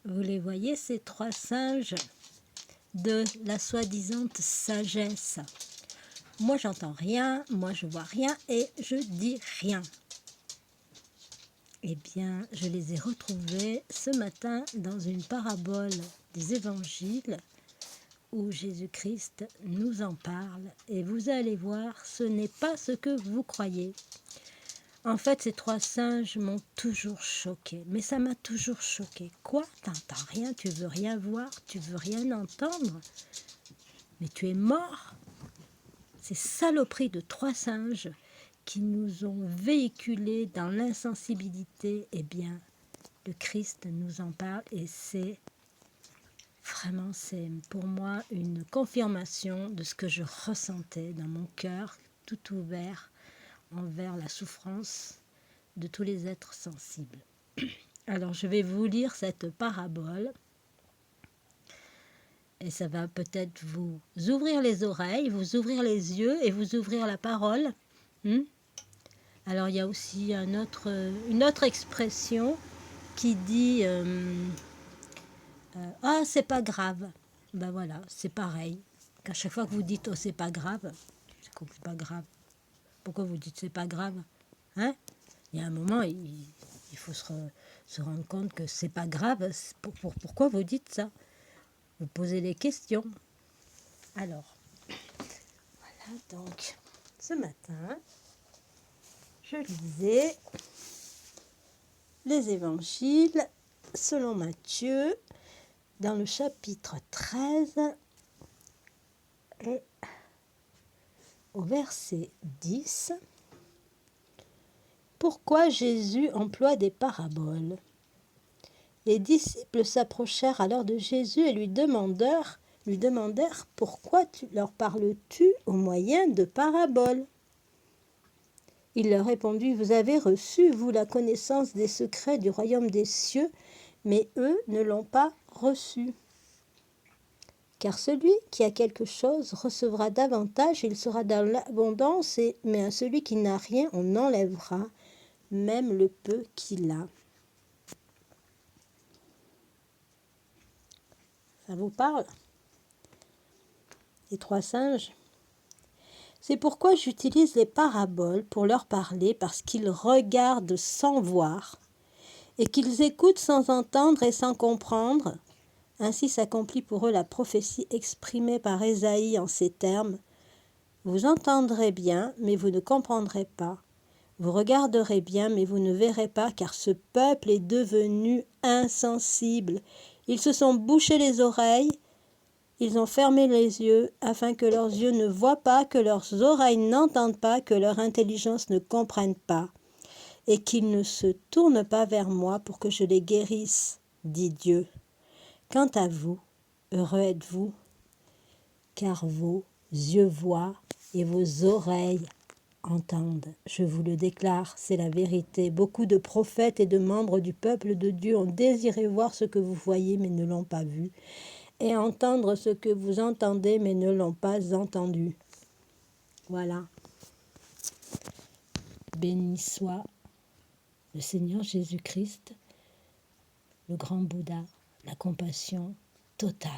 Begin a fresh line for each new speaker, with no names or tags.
Vous les voyez, ces trois singes de la soi-disant sagesse. Moi, j'entends rien, moi, je vois rien et je dis rien. Eh bien, je les ai retrouvés ce matin dans une parabole des évangiles où Jésus-Christ nous en parle. Et vous allez voir, ce n'est pas ce que vous croyez. En fait, ces trois singes m'ont toujours choqué. Mais ça m'a toujours choqué. Quoi? T'entends rien, tu veux rien voir, tu veux rien entendre? Mais tu es mort? Ces saloperies de trois singes qui nous ont véhiculés dans l'insensibilité, eh bien, le Christ nous en parle et c'est pour moi une confirmation de ce que je ressentais dans mon cœur, tout ouvert envers la souffrance de tous les êtres sensibles. Alors, je vais vous lire cette parabole et ça va peut-être vous ouvrir les oreilles, vous ouvrir les yeux et vous ouvrir la parole. Alors, il y a aussi une autre expression qui dit ah, c'est pas grave. Ben voilà, c'est pareil. Qu'à chaque fois que vous dites oh, c'est pas grave, c'est pas grave. Pourquoi vous dites c'est pas grave? Hein? Il y a un moment, il faut se rendre compte que c'est pas grave. Pourquoi vous dites ça? Vous posez des questions. Alors, voilà, donc, ce matin, je lisais les évangiles selon Matthieu, dans le chapitre 13, et au verset 10. Pourquoi Jésus emploie des paraboles? Les disciples s'approchèrent alors de Jésus et lui demandèrent pourquoi leur parles-tu au moyen de paraboles? Il leur répondit, vous avez reçu, vous, la connaissance des secrets du royaume des cieux, mais eux ne l'ont pas reçu. Car celui qui a quelque chose recevra davantage, il sera dans l'abondance, mais à celui qui n'a rien, on enlèvera même le peu qu'il a. Ça vous parle? Les trois singes? C'est pourquoi j'utilise les paraboles pour leur parler, parce qu'ils regardent sans voir et qu'ils écoutent sans entendre et sans comprendre. Ainsi s'accomplit pour eux la prophétie exprimée par Ésaïe en ces termes. Vous entendrez bien, mais vous ne comprendrez pas. Vous regarderez bien, mais vous ne verrez pas, car ce peuple est devenu insensible. Ils se sont bouchés les oreilles, ils ont fermé les yeux, afin que leurs yeux ne voient pas, que leurs oreilles n'entendent pas, que leur intelligence ne comprenne pas, et qu'ils ne se tournent pas vers moi pour que je les guérisse, dit Dieu. Quant à vous, heureux êtes-vous, car vos yeux voient et vos oreilles entendent. Je vous le déclare, c'est la vérité. Beaucoup de prophètes et de membres du peuple de Dieu ont désiré voir ce que vous voyez, mais ne l'ont pas vu, et entendre ce que vous entendez, mais ne l'ont pas entendu. Voilà. Béni soit le Seigneur Jésus-Christ, le grand Bouddha, la compassion totale.